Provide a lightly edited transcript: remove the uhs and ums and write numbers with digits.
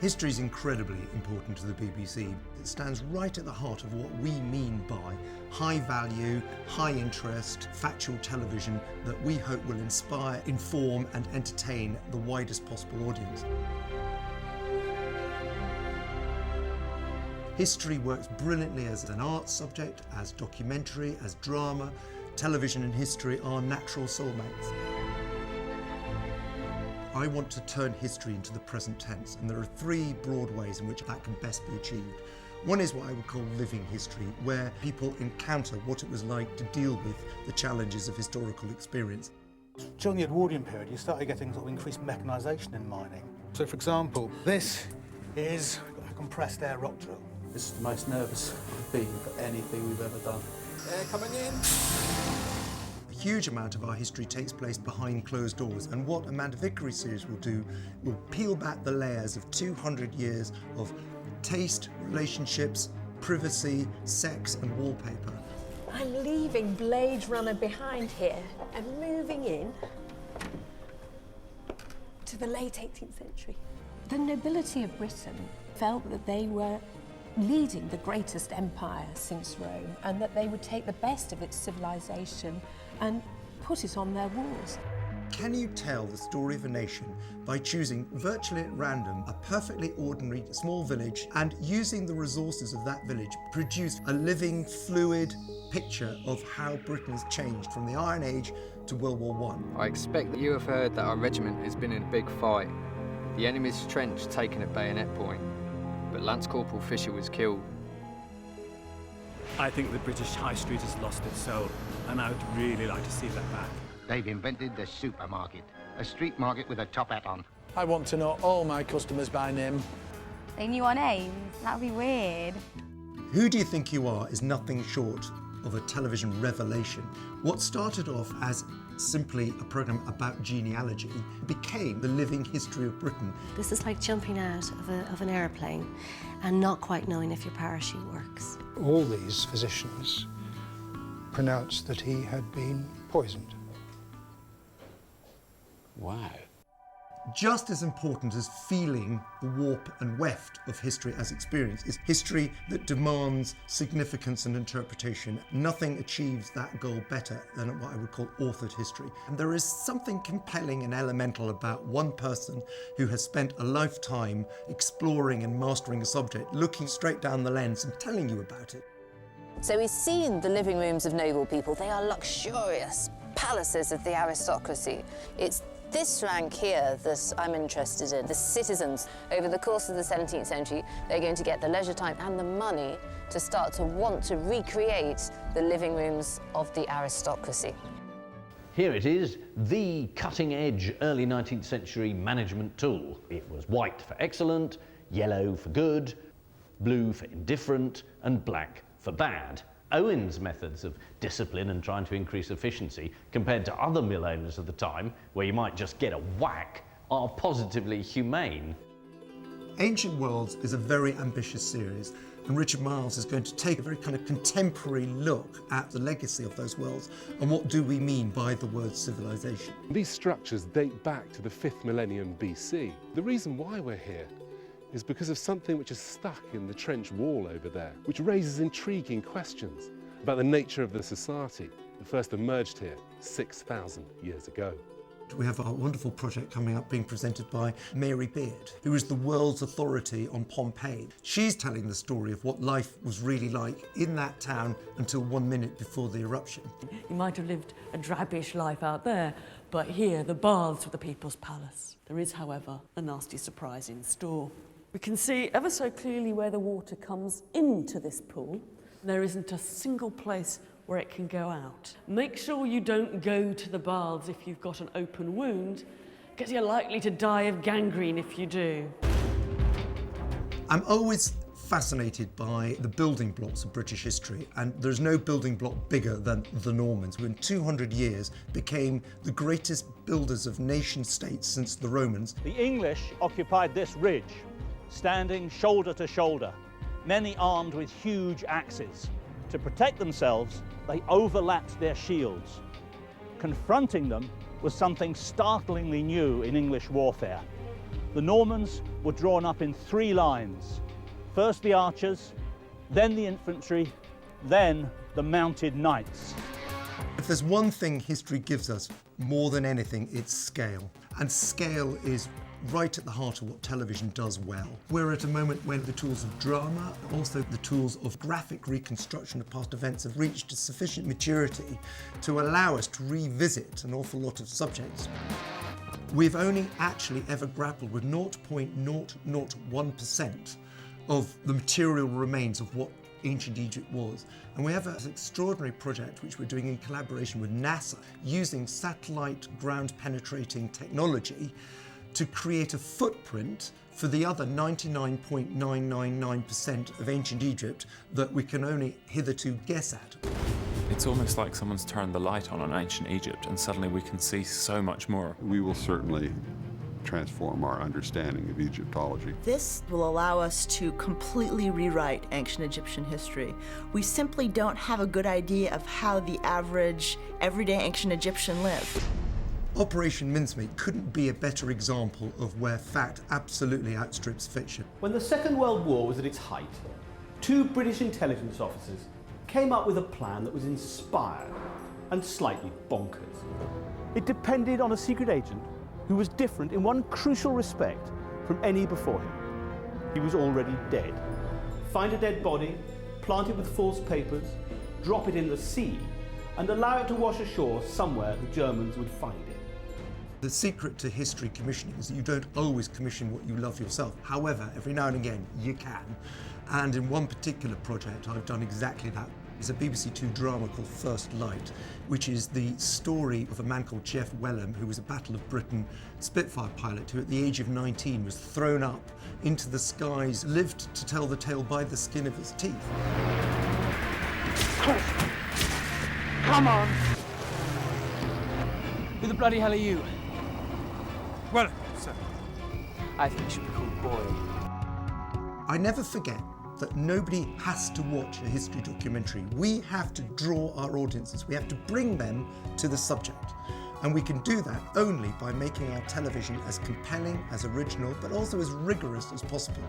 History is incredibly important to the BBC. It stands right at the heart of what we mean by high value, high interest, factual television that we hope will inspire, inform and entertain the widest possible audience. History works brilliantly as an art subject, as documentary, as drama. Television and history are natural soulmates. I want to turn history into the present tense, and there are three broad ways in which that can best be achieved. One is what I would call living history, where people encounter what it was like to deal with the challenges of historical experience. During the Edwardian period, you started getting sort of increased mechanisation in mining. So, for example, this is a compressed air rock drill. This is the most nervous I've been for anything we've ever done. Air coming in. A huge amount of our history takes place behind closed doors, and what Amanda Vickery series will do will peel back the layers of 200 years of taste, relationships, privacy, sex and wallpaper. I'm leaving Blade Runner behind here and moving in to the late 18th century. The nobility of Britain felt that they were leading the greatest empire since Rome, and that they would take the best of its civilization and put it on their walls. Can you tell the story of a nation by choosing virtually at random a perfectly ordinary small village and using the resources of that village produce a living, fluid picture of how Britain has changed from the Iron Age to World War I? I expect that you have heard that our regiment has been in a big fight. The enemy's trench taken at bayonet point, but Lance Corporal Fisher was killed. I think the British High Street has lost its soul, and I would really like to see that back. They've invented the supermarket, a street market with a top hat on. I want to know all my customers by name. They knew our names? That would be weird. Who Do You Think You Are is nothing short of a television revelation. What started off as simply a programme about genealogy became the living history of Britain. This is like jumping out of an aeroplane and not quite knowing if your parachute works. All these physicians pronounced that he had been poisoned. Wow. Just as important as feeling the warp and weft of history as experience is history that demands significance and interpretation. Nothing achieves that goal better than what I would call authored history. And there is something compelling and elemental about one person who has spent a lifetime exploring and mastering a subject, looking straight down the lens and telling you about it. So we've seen the living rooms of noble people. They are luxurious palaces of the aristocracy. It's this rank here that I'm interested in, the citizens. Over the course of the 17th century, they're going to get the leisure time and the money to start to want to recreate the living rooms of the aristocracy. Here it is, the cutting-edge early 19th century management tool. It was white for excellent, yellow for good, blue for indifferent, and black for bad. Owen's methods of discipline and trying to increase efficiency, compared to other mill owners of the time, where you might just get a whack, are positively humane. Ancient Worlds is a very ambitious series, and Richard Miles is going to take a very kind of contemporary look at the legacy of those worlds and what do we mean by the word civilization. These structures date back to the 5th millennium BC. The reason why we're here is because of something which is stuck in the trench wall over there, which raises intriguing questions about the nature of the society that first emerged here 6,000 years ago. We have a wonderful project coming up being presented by Mary Beard, who is the world's authority on Pompeii. She's telling the story of what life was really like in that town until 1 minute before the eruption. You might have lived a drabbish life out there, but here the baths were the people's palace. There is, however, a nasty surprise in store. We can see ever so clearly where the water comes into this pool. There isn't a single place where it can go out. Make sure you don't go to the baths if you've got an open wound, because you're likely to die of gangrene if you do. I'm always fascinated by the building blocks of British history, and there's no building block bigger than the Normans, who in 200 years became the greatest builders of nation states since the Romans. The English occupied this ridge, standing shoulder to shoulder, many armed with huge axes. To protect themselves, they overlapped their shields. Confronting them was something startlingly new in English warfare. The Normans were drawn up in 3 lines. First the archers, then the infantry, then the mounted knights. If there's one thing history gives us more than anything, it's scale. And scale is right at the heart of what television does well. We're at a moment when the tools of drama, also the tools of graphic reconstruction of past events have reached sufficient maturity to allow us to revisit an awful lot of subjects. We've only actually ever grappled with 0.001% of the material remains of what ancient Egypt was. And we have an extraordinary project which we're doing in collaboration with NASA, using satellite ground-penetrating technology to create a footprint for the other 99.999% of ancient Egypt that we can only hitherto guess at. It's almost like someone's turned the light on ancient Egypt and suddenly we can see so much more. We will certainly transform our understanding of Egyptology. This will allow us to completely rewrite ancient Egyptian history. We simply don't have a good idea of how the average, everyday ancient Egyptian lived. Operation Mincemeat couldn't be a better example of where fact absolutely outstrips fiction. When the Second World War was at its height, 2 British intelligence officers came up with a plan that was inspired and slightly bonkers. It depended on a secret agent who was different in one crucial respect from any before him. He was already dead. Find a dead body, plant it with false papers, drop it in the sea, and allow it to wash ashore somewhere the Germans would find it. The secret to history commissioning is that you don't always commission what you love yourself. However, every now and again, you can. And in one particular project, I've done exactly that. It's a BBC Two drama called First Light, which is the story of a man called Jeff Wellham, who was a Battle of Britain Spitfire pilot who at the age of 19 was thrown up into the skies, lived to tell the tale by the skin of his teeth. Chris! Come on! Who the bloody hell are you? Well, sir. I think you should be called Boyle. I never forget that nobody has to watch a history documentary. We have to draw our audiences. We have to bring them to the subject. And we can do that only by making our television as compelling, as original, but also as rigorous as possible.